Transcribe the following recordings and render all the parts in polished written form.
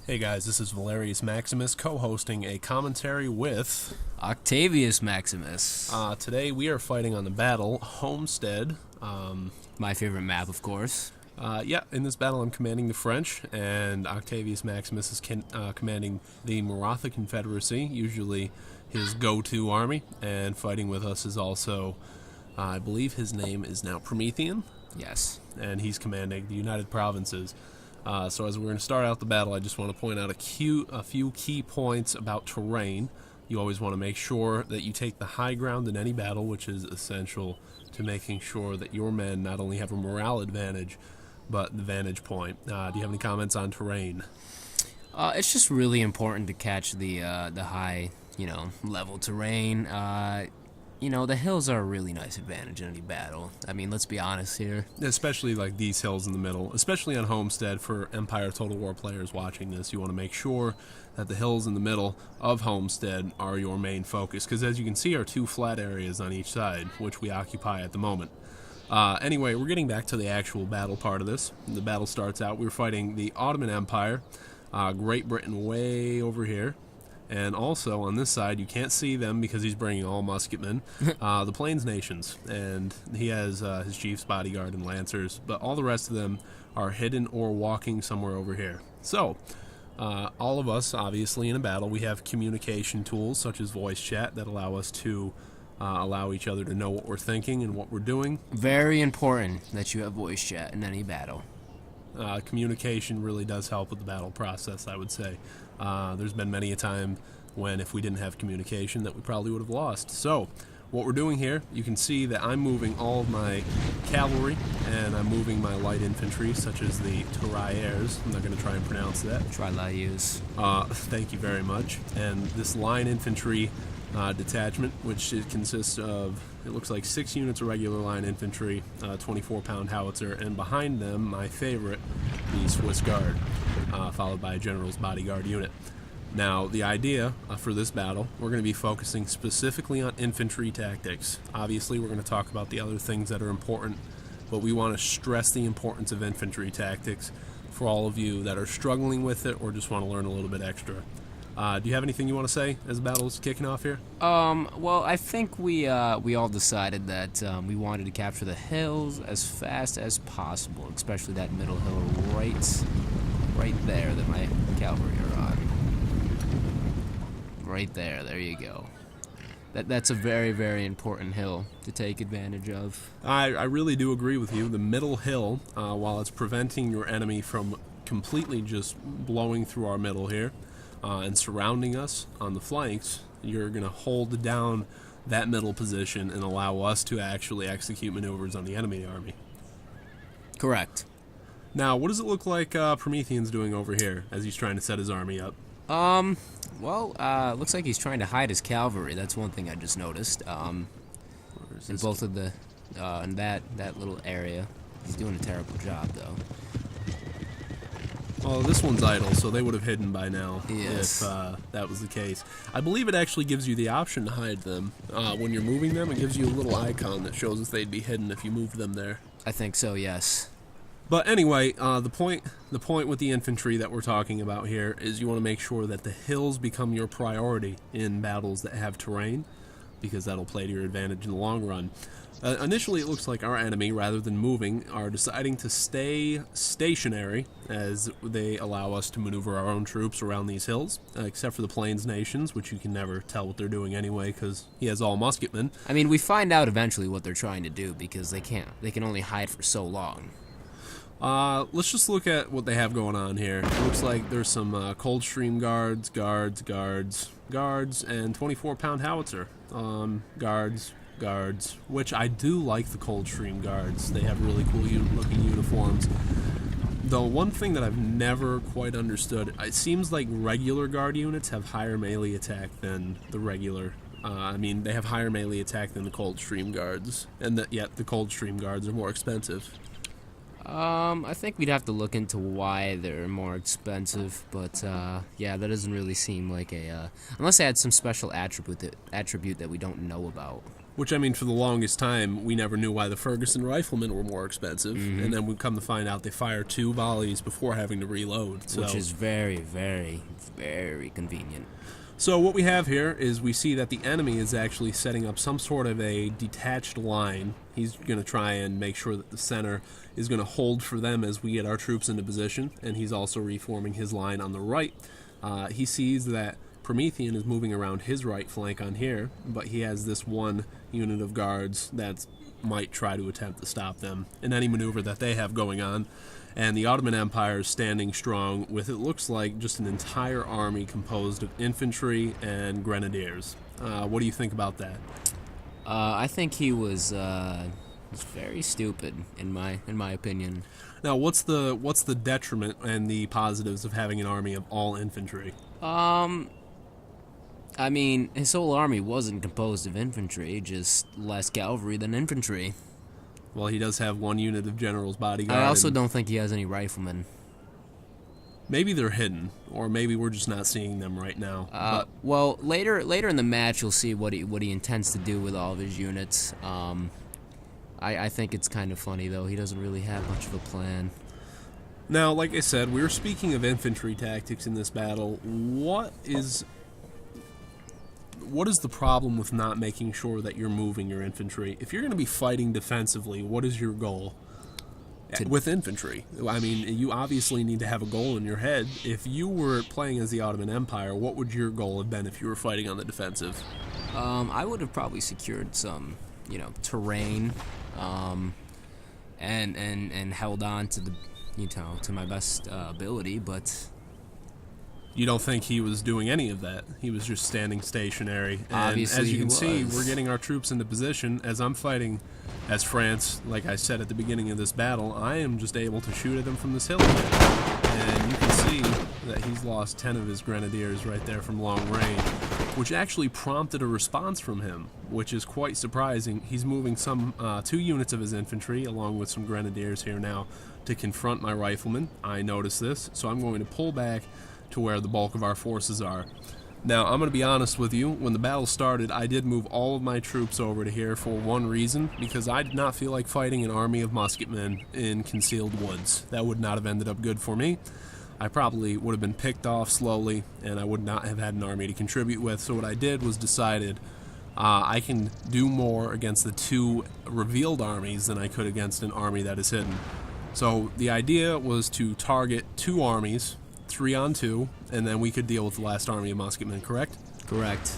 Hey guys, this is Valerius Maximus co-hosting a commentary with Octavius Maximus. Today we are fighting on the battle Homestead. My favorite map, of course. In this battle I'm commanding the French, and Octavius Maximus is commanding the Maratha Confederacy, usually his go-to army, and fighting with us is also, I believe his name is now Promethean. Yes. And he's commanding the United Provinces. So as we're going to start out the battle, I just want to point out a few key points about terrain. You always want to make sure that you take the high ground in any battle, which is essential to making sure that your men not only have a morale advantage, but the vantage point. Do you have any comments on terrain? It's just really important to catch the high, level terrain. The hills are a really nice advantage in any battle. I mean, let's be honest here. Especially like these hills in the middle, especially on Homestead. For Empire Total War players watching this, you want to make sure that the hills in the middle of Homestead are your main focus, because as you can see are two flat areas on each side, which we occupy at the moment. Anyway, we're getting back to the actual battle part of this. The battle starts out, we're fighting the Ottoman Empire, Great Britain way over here. And also, on this side, you can't see them because he's bringing all musketmen, the Plains Nations. And he has his chief's bodyguard and lancers, but all the rest of them are hidden or walking somewhere over here. So, all of us, obviously, in a battle, we have communication tools such as voice chat that allow us to allow each other to know what we're thinking and what we're doing. Very important that you have voice chat in any battle. Communication really does help with the battle process, I would say. There's been many a time when if we didn't have communication that we probably would have lost. So what we're doing here, you can see that I'm moving all of my cavalry and I'm moving my light infantry, such as the tirailleurs. I'm not going to try and pronounce that. Tirailleurs. Thank you very much. And this line infantry detachment, which it consists of, it looks like 6 units of regular line infantry, 24-pound howitzer, and behind them, my favorite, the Swiss Guard, followed by a general's bodyguard unit. Now, the idea for this battle, we're going to be focusing specifically on infantry tactics. Obviously, we're going to talk about the other things that are important, but we want to stress the importance of infantry tactics for all of you that are struggling with it or just want to learn a little bit extra. Do you have anything you want to say as the battle's kicking off here? Well, I think we all decided that we wanted to capture the hills as fast as possible, especially that middle hill right there that my cavalry are on. Right there you go. That's a very, very important hill to take advantage of. I really do agree with you. The middle hill, while it's preventing your enemy from completely just blowing through our middle here, and surrounding us on the flanks, you're going to hold down that middle position and allow us to actually execute maneuvers on the enemy army. Correct. Now, what does it look like Promethean's doing over here as he's trying to set his army up? Looks like he's trying to hide his cavalry. That's one thing I just noticed. In both of the, in that little area. He's doing a terrible job, though. Well, this one's idle, so they would have hidden by now. Yes. If that was the case. I believe it actually gives you the option to hide them. When you're moving them, it gives you a little icon that shows if they'd be hidden if you moved them there. I think so, yes. But anyway, the point with the infantry that we're talking about here is you want to make sure that the hills become your priority in battles that have terrain, because that'll play to your advantage in the long run. Initially, it looks like our enemy, rather than moving, are deciding to stay stationary as they allow us to maneuver our own troops around these hills, except for the Plains Nations, which you can never tell what they're doing anyway because he has all musketmen. I mean, we find out eventually what they're trying to do because they can only hide for so long. Let's just look at what they have going on here. It looks like there's some Coldstream guards, and 24-pound howitzer. Guards, which I do like the Coldstream guards. They have really cool looking uniforms. Though one thing that I've never quite understood, it seems like regular guard units have higher melee attack than the regular. They have higher melee attack than the Coldstream guards, and yet the Coldstream guards are more expensive. I think we'd have to look into why they're more expensive, but that doesn't really seem like unless they had some special attribute that we don't know about. Which, I mean, for the longest time, we never knew why the Ferguson riflemen were more expensive. And then we come to find out they fire 2 volleys before having to reload. So. Which is very, very, very convenient. So what we have here is we see that the enemy is actually setting up some sort of a detached line. He's going to try and make sure that the center is going to hold for them as we get our troops into position. And he's also reforming his line on the right. He sees that Promethean is moving around his right flank on here, but he has this 1 unit of guards that might try to attempt to stop them in any maneuver that they have going on. And the Ottoman Empire is standing strong with, it looks like, just an entire army composed of infantry and grenadiers. What do you think about that? I think he was very stupid, in my opinion. Now, what's the detriment and the positives of having an army of all infantry? I mean, his whole army wasn't composed of infantry, just less cavalry than infantry. Well, he does have 1 unit of general's bodyguard. I also don't think he has any riflemen. Maybe they're hidden, or maybe we're just not seeing them right now. Well, later in the match, you'll see what he intends to do with all of his units. I think it's kind of funny, though. He doesn't really have much of a plan. Now, like I said, we were speaking of infantry tactics in this battle. What is the problem with not making sure that you're moving your infantry? If you're going to be fighting defensively, what is your goal with infantry? I mean, you obviously need to have a goal in your head. If you were playing as the Ottoman Empire, what would your goal have been if you were fighting on the defensive? I would have probably secured some, terrain, and held on to to my best ability, but. You don't think he was doing any of that? He was just standing stationary. And obviously, as you can see, we're getting our troops into position. As I'm fighting as France, like I said at the beginning of this battle, I am just able to shoot at him from this hill. And you can see that he's lost 10 of his grenadiers right there from long range, which actually prompted a response from him, which is quite surprising. He's moving some 2 units of his infantry, along with some grenadiers here now, to confront my riflemen. I notice this, so I'm going to pull back to where the bulk of our forces are. Now, I'm going to be honest with you. When the battle started, I did move all of my troops over to here for one reason, because I did not feel like fighting an army of musketmen in concealed woods. That would not have ended up good for me. I probably would have been picked off slowly, and I would not have had an army to contribute with. So what I did was decided I can do more against the 2 revealed armies than I could against an army that is hidden. So the idea was to target 2 armies, 3 on 2, and then we could deal with the last army of musketmen, correct? Correct.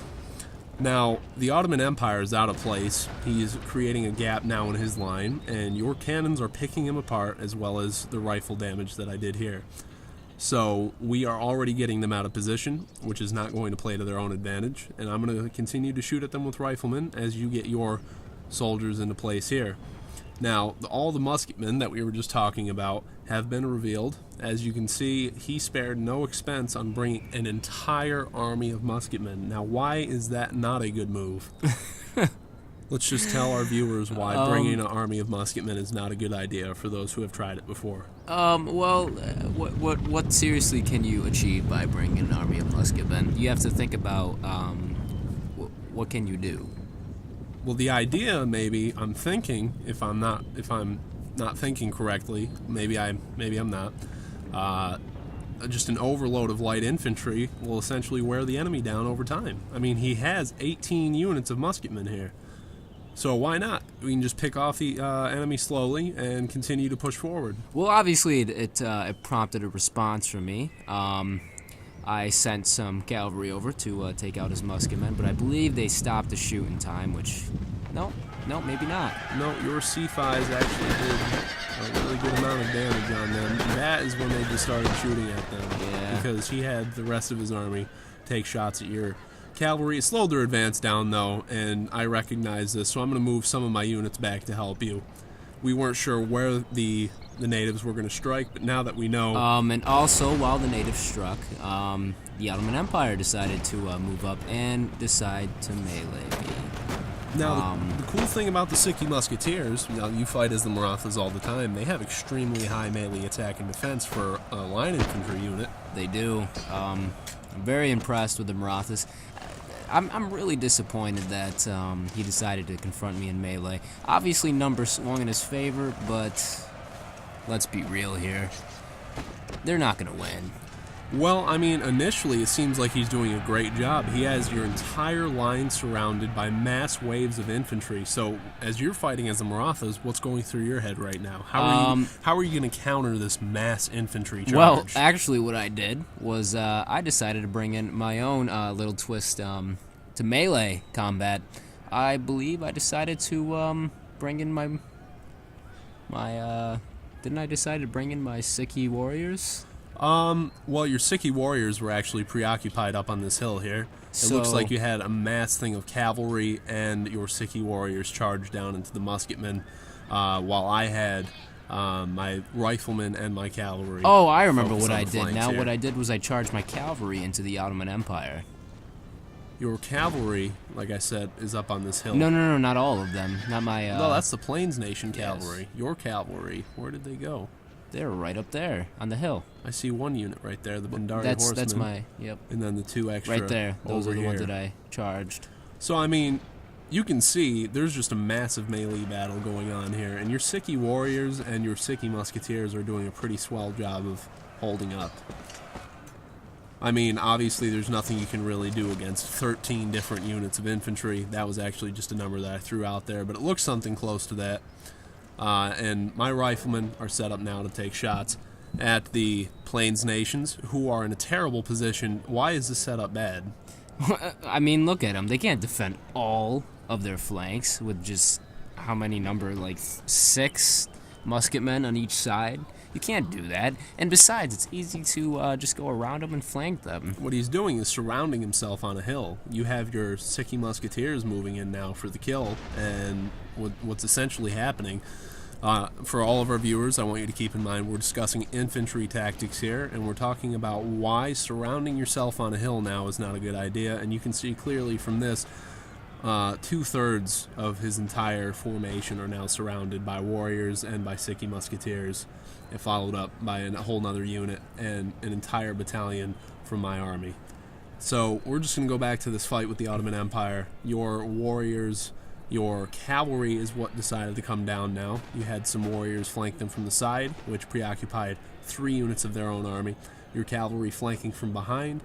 Now, the Ottoman Empire is out of place. He's creating a gap now in his line, and your cannons are picking him apart, as well as the rifle damage that I did here. So we are already getting them out of position, which is not going to play to their own advantage, and I'm going to continue to shoot at them with riflemen as you get your soldiers into place here. Now, all the musketmen that we were just talking about have been revealed. As you can see, he spared no expense on bringing an entire army of musketmen. Now, why is that not a good move? Let's just tell our viewers why bringing an army of musketmen is not a good idea for those who have tried it before. What seriously can you achieve by bringing an army of musketmen? You have to think about what can you do. Well, the idea, maybe I'm thinking, if I'm not thinking correctly, maybe I'm not. Just an overload of light infantry will essentially wear the enemy down over time. I mean, he has 18 units of musketmen here, so why not? We can just pick off the enemy slowly and continue to push forward. Well, obviously, it prompted a response from me. I sent some cavalry over to take out his musketmen, but I believe they stopped the shoot in time, which... No, maybe not. No, your C5s actually did a really good amount of damage on them. That is when they just started shooting at them. Yeah. Because he had the rest of his army take shots at your cavalry. It slowed their advance down, though, and I recognize this, so I'm going to move some of my units back to help you. We weren't sure where the natives were going to strike, but now that we know... And also, while the natives struck, the Ottoman Empire decided to move up and decide to melee me. Now, the cool thing about the Sikhi Musketeers, you fight as the Marathas all the time, they have extremely high melee attack and defense for a line infantry unit. They do. I'm very impressed with the Marathas. I'm really disappointed that he decided to confront me in melee. Obviously, numbers swung in his favor, but let's be real here. They're not going to win. Well, I mean, initially it seems like he's doing a great job. He has your entire line surrounded by mass waves of infantry. So, as you're fighting as the Marathas, what's going through your head right now? How are you going to counter this mass infantry charge? Well, actually, what I did was I decided to bring in my own little twist to melee combat. I believe I decided to bring in my didn't I decide to bring in my Sikhi warriors? Well, your Sikhi warriors were actually preoccupied up on this hill here. It looks like you had a mass thing of cavalry and your Sikhi warriors charged down into the musketmen, while I had my riflemen and my cavalry. Oh, I remember what I did. Now, here. what I did was I charged my cavalry into the Ottoman Empire. Your cavalry, like I said, is up on this hill. No, not all of them. Not my... No, that's the Plains Nation cavalry. Yes. Your cavalry, where did they go? They're right up there on the hill. I see one unit right there, the Bhandari horsemen. That's my, yep. And then the two extra right there. Those are the ones here. that I charged. So, I mean, you can see there's just a massive melee battle going on here, and your Sikhi warriors and your Sikhi musketeers are doing a pretty swell job of holding up. I mean, obviously there's nothing you can really do against 13 different units of infantry. That was actually just a number that I threw out there, but it looks something close to that. And my riflemen are set up now to take shots at the Plains Nations, who are in a terrible position. Why is this setup bad? I mean, look at them. They can't defend all of their flanks with just how many number, like 6 musketmen on each side. You can't do that. And besides, it's easy to just go around them and flank them. What he's doing is surrounding himself on a hill. You have your Sikhi musketeers moving in now for the kill, and what's essentially happening... for all of our viewers, I want you to keep in mind we're discussing infantry tactics here, and we're talking about why surrounding yourself on a hill now is not a good idea. And you can see clearly from this, 2/3 of his entire formation are now surrounded by warriors and by Sikhi musketeers, and followed up by a whole nother unit and an entire battalion from my army. So we're just going to go back to this fight with the Ottoman Empire. Your warriors... Your cavalry is what decided to come down now. You had some warriors flank them from the side, which preoccupied 3 units of their own army. Your cavalry flanking from behind,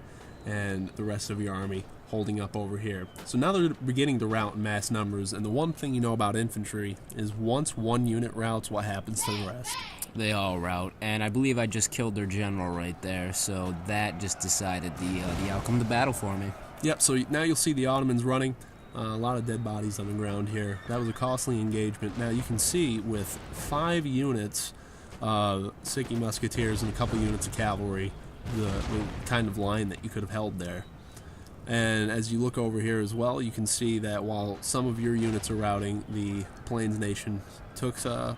and the rest of your army holding up over here. So now they're beginning to rout in mass numbers, and the one thing you know about infantry is once one unit routs, what happens to the rest? They all rout, and I believe I just killed their general right there, so that just decided the outcome of the battle for me. Yep, so now you'll see the Ottomans running. A lot of dead bodies on the ground here. That was a costly engagement. Now you can see with 5 units of Sikhi musketeers and a couple units of cavalry, the kind of line that you could have held there. And as you look over here as well, you can see that while some of your units are routing, the Plains Nation took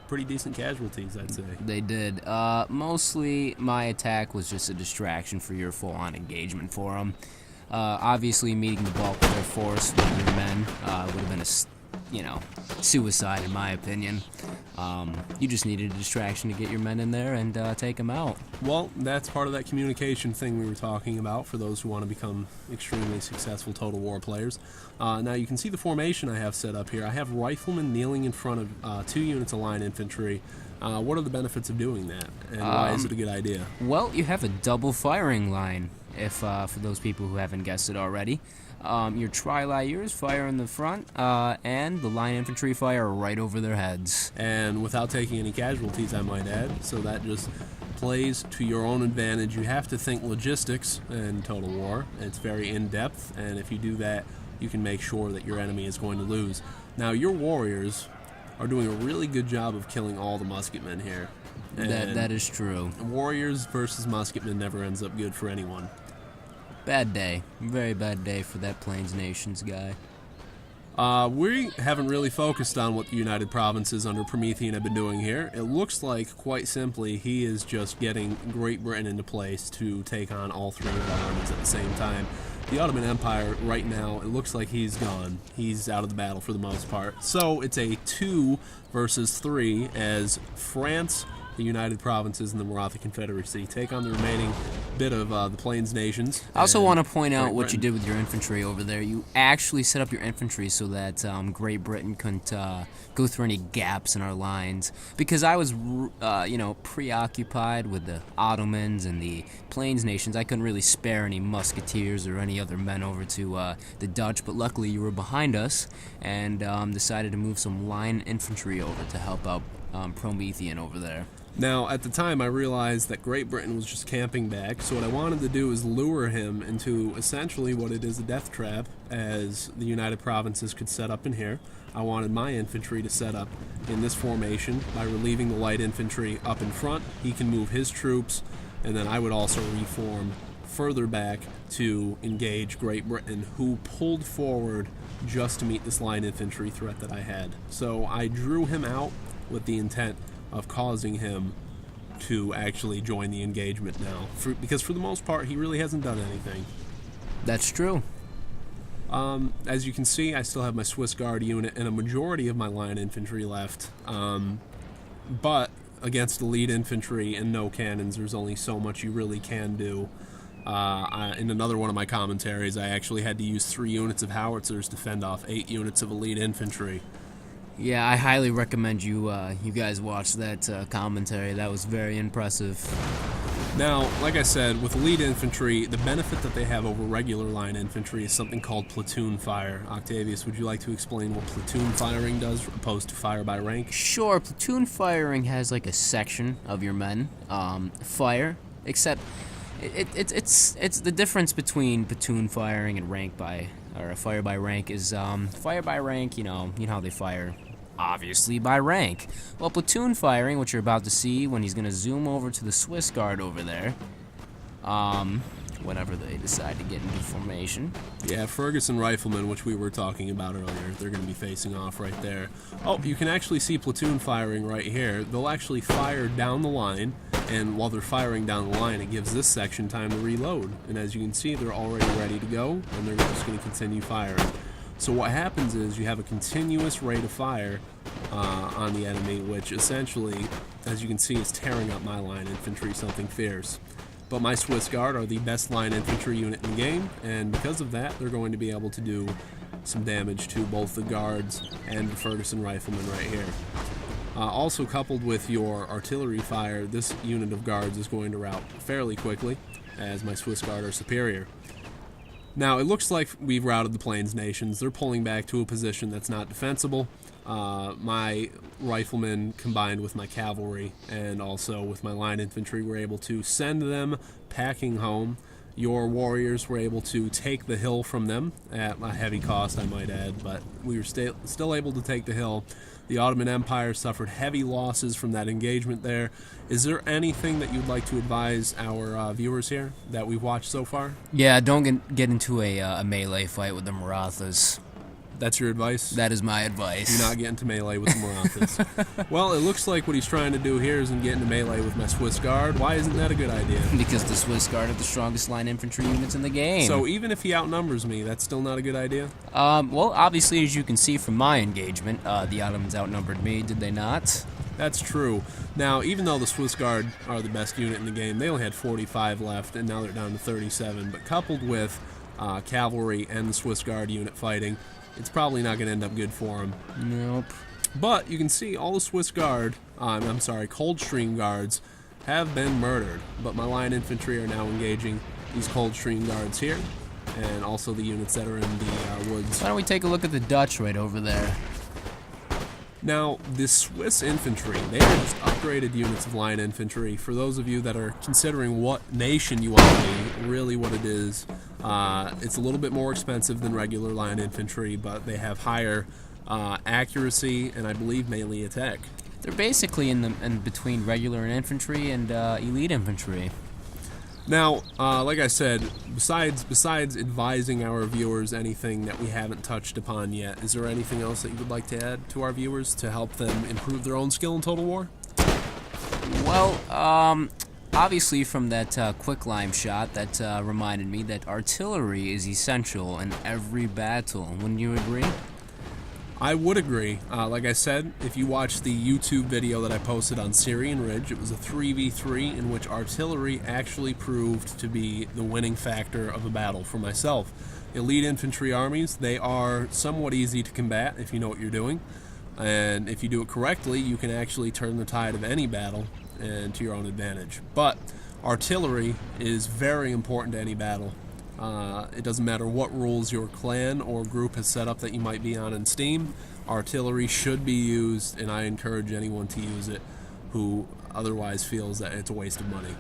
pretty decent casualties, I'd say. They did. Mostly my attack was just a distraction for your full-on engagement for them. Obviously, meeting the bulk of their force with your men would have been suicide in my opinion. You just needed a distraction to get your men in there and take them out. Well, that's part of that communication thing we were talking about for those who want to become extremely successful Total War players. Now you can see the formation I have set up here. I have riflemen kneeling in front of 2 units of line infantry. What are the benefits of doing that, and why is it a good idea? Well, you have a double firing line, if for those people who haven't guessed it already. Your trilairs fire in the front, and the line infantry fire right over their heads. And without taking any casualties, I might add, so that just plays to your own advantage. You have to think logistics in Total War. It's very in-depth, and if you do that, you can make sure that your enemy is going to lose. Now, your warriors are doing a really good job of killing all the musketmen here. That is true. Warriors versus musketmen never ends up good for anyone. Bad day. Very bad day for that Plains Nations guy. We haven't really focused on what the United Provinces under Promethean have been doing here. It looks like, quite simply, he is just getting Great Britain into place to take on all 3 of our armies at the same time. The Ottoman Empire, right now, it looks like he's gone. He's out of the battle for the most part. So it's a 2 versus 3 as France, the United Provinces and the Maratha Confederacy take on the remaining bit of the Plains nations. I also want to point out what you did with your infantry over there. You actually set up your infantry so that Great Britain couldn't go through any gaps in our lines. Because I was, preoccupied with the Ottomans and the Plains nations, I couldn't really spare any musketeers or any other men over to the Dutch. But luckily, you were behind us and decided to move some line infantry over to help out Promethean over there. Now, at the time, I realized that Great Britain was just camping back, so what I wanted to do is lure him into essentially what it is, a death trap, as the United Provinces could set up in here. I wanted my infantry to set up in this formation by relieving the light infantry up in front. He can move his troops, and then I would also reform further back to engage Great Britain, who pulled forward just to meet this line infantry threat that I had. So I drew him out with the intent of causing him to actually join the engagement now. Because for the most part, he really hasn't done anything. That's true. As you can see, I still have my Swiss Guard unit and a majority of my line infantry left. But against elite infantry and no cannons, there's only so much you really can do. In another one of my commentaries, I actually had to use 3 units of howitzers to fend off 8 units of elite infantry. Yeah, I highly recommend you guys watch that commentary. That was very impressive. Now, like I said, with elite infantry, the benefit that they have over regular line infantry is something called Platoon Fire. Octavius, would you like to explain what platoon firing does opposed to fire by rank? Sure, platoon firing has like a section of your men fire, except it's the difference between platoon firing and fire by rank is fire by rank, you know how they fire obviously by rank. Well, platoon firing, which you're about to see when he's going to zoom over to the Swiss Guard over there, whenever they decide to get into formation. Yeah, Ferguson Riflemen, which we were talking about earlier, they're going to be facing off right there. Oh, you can actually see platoon firing right here. They'll actually fire down the line, and while they're firing down the line, it gives this section time to reload. And as you can see, they're already ready to go, and they're just going to continue firing. So what happens is you have a continuous rate of fire on the enemy, which essentially, as you can see, is tearing up my line infantry, something fierce. But my Swiss Guard are the best line infantry unit in the game, and because of that, they're going to be able to do some damage to both the guards and the Ferguson Riflemen right here. Also coupled with your artillery fire, this unit of guards is going to rout fairly quickly, as my Swiss Guard are superior. Now, it looks like we've routed the Plains nations. They're pulling back to a position that's not defensible. My riflemen combined with my cavalry and also with my line infantry were able to send them packing home. Your warriors were able to take the hill from them at a heavy cost, I might add, but we were still able to take the hill. The Ottoman Empire suffered heavy losses from that engagement there. Is there anything that you'd like to advise our viewers here that we've watched so far? Yeah, don't get into a melee fight with the Marathas. That's your advice? That is my advice. Do not get into melee with the Marathas. Well, it looks like what he's trying to do here is get into melee with my Swiss Guard. Why isn't that a good idea? Because the Swiss Guard are the strongest line infantry units in the game. So even if he outnumbers me, that's still not a good idea? Well, obviously, as you can see from my engagement, the Ottomans outnumbered me, did they not? That's true. Now, even though the Swiss Guard are the best unit in the game, they only had 45 left, and now they're down to 37. But coupled with cavalry and the Swiss Guard unit fighting, it's probably not going to end up good for them. Nope. But you can see all the Swiss Guard, Coldstream Guards, have been murdered. But my line infantry are now engaging these Coldstream Guards here, and also the units that are in the woods. Why don't we take a look at the Dutch right over there? Now, the Swiss infantry, they are just upgraded units of line infantry. For those of you that are considering what nation you want to be, really what it is, it's a little bit more expensive than regular line infantry, but they have higher accuracy and I believe melee attack. They're basically in between regular infantry and elite infantry. Now, like I said, besides advising our viewers anything that we haven't touched upon yet, is there anything else that you would like to add to our viewers to help them improve their own skill in Total War? Well, obviously from that quicklime shot, that reminded me that artillery is essential in every battle. Wouldn't you agree? I would agree. Like I said, if you watch the YouTube video that I posted on Syrian Ridge, it was a 3v3 in which artillery actually proved to be the winning factor of a battle for myself. Elite infantry armies, they are somewhat easy to combat if you know what you're doing. And if you do it correctly, you can actually turn the tide of any battle and to your own advantage. But artillery is very important to any battle. It doesn't matter what rules your clan or group has set up that you might be on in Steam. Artillery should be used, and I encourage anyone to use it who otherwise feels that it's a waste of money.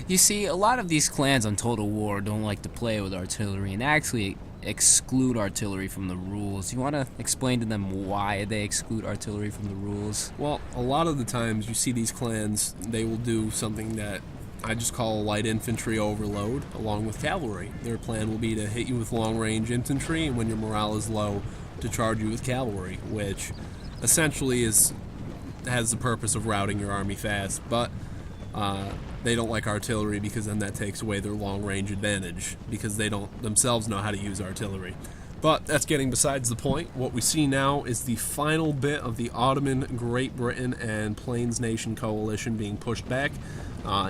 You see, a lot of these clans on Total War don't like to play with artillery and actually exclude artillery from the rules. You want to explain to them why they exclude artillery from the rules? Well, a lot of the times you see these clans, they will do something that I just call light infantry overload along with cavalry. Their plan will be to hit you with long-range infantry, and when your morale is low, to charge you with cavalry, which essentially has the purpose of routing your army fast, but they don't like artillery because then that takes away their long-range advantage, because they don't themselves know how to use artillery. But that's getting besides the point. What we see now is the final bit of the Ottoman, Great Britain, and Plains Nation coalition being pushed back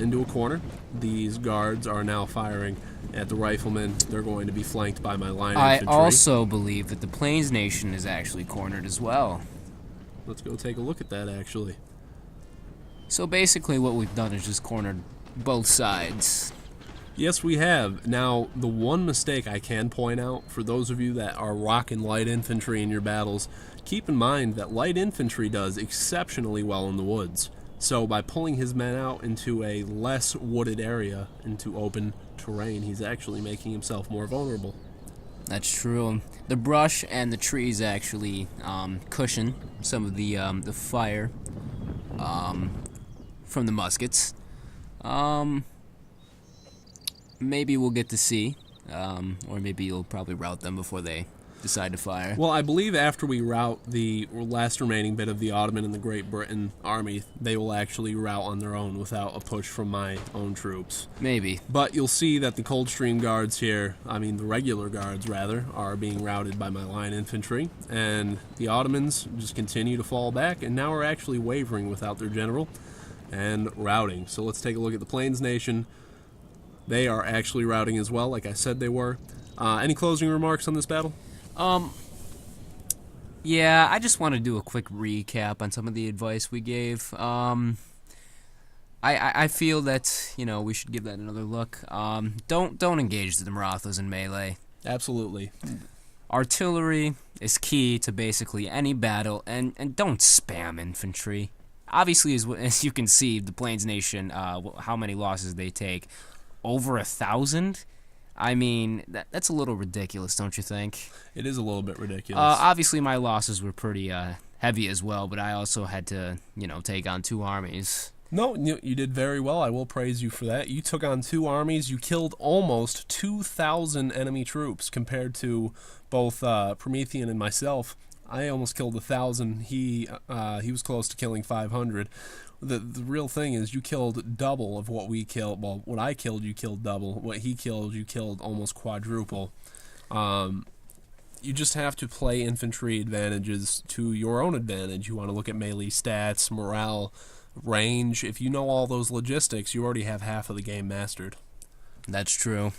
into a corner. These guards are now firing at the riflemen. They're going to be flanked by my line infantry. I also believe that the Plains Nation is actually cornered as well. Let's go take a look at that, actually. So basically what we've done is just cornered both sides. Yes, we have. Now, the one mistake I can point out, for those of you that are rocking light infantry in your battles, keep in mind that light infantry does exceptionally well in the woods. So by pulling his men out into a less wooded area, into open terrain, he's actually making himself more vulnerable. That's true. The brush and the trees actually cushion some of the fire from the muskets. Maybe we'll get to see, or maybe you'll probably rout them before they decide to fire. Well, I believe after we rout the last remaining bit of the Ottoman and the Great Britain army, they will actually rout on their own without a push from my own troops. Maybe. But you'll see that the Coldstream guards here, the regular guards rather, are being routed by my line infantry, and the Ottomans just continue to fall back, and now are actually wavering without their general and routing. So let's take a look at the Plains Nation. They are actually routing as well, like I said they were. Any closing remarks on this battle? Yeah, I just want to do a quick recap on some of the advice we gave. I feel that, we should give that another look. Don't engage the Marathas in melee. Absolutely. Artillery is key to basically any battle, and don't spam infantry. Obviously, as you can see, the Plains Nation, how many losses they take. Over 1,000? I mean, that's a little ridiculous, don't you think? It is a little bit ridiculous. Obviously, my losses were pretty heavy as well, but I also had to, take on 2 armies. No, you did very well. I will praise you for that. You took on 2 armies. You killed almost 2,000 enemy troops compared to both Promethean and myself. I almost killed 1,000. He was close to killing 500. The real thing is you killed double of what we killed. Well, what I killed, you killed double. What he killed, you killed almost quadruple. You just have to play infantry advantages to your own advantage. You want to look at melee stats, morale, range. If you know all those logistics, you already have half of the game mastered. That's true.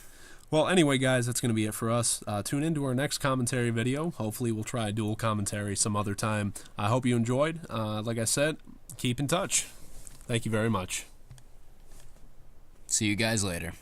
Well, anyway, guys, that's going to be it for us. Tune in to our next commentary video. Hopefully, we'll try dual commentary some other time. I hope you enjoyed. Like I said, keep in touch. Thank you very much. See you guys later.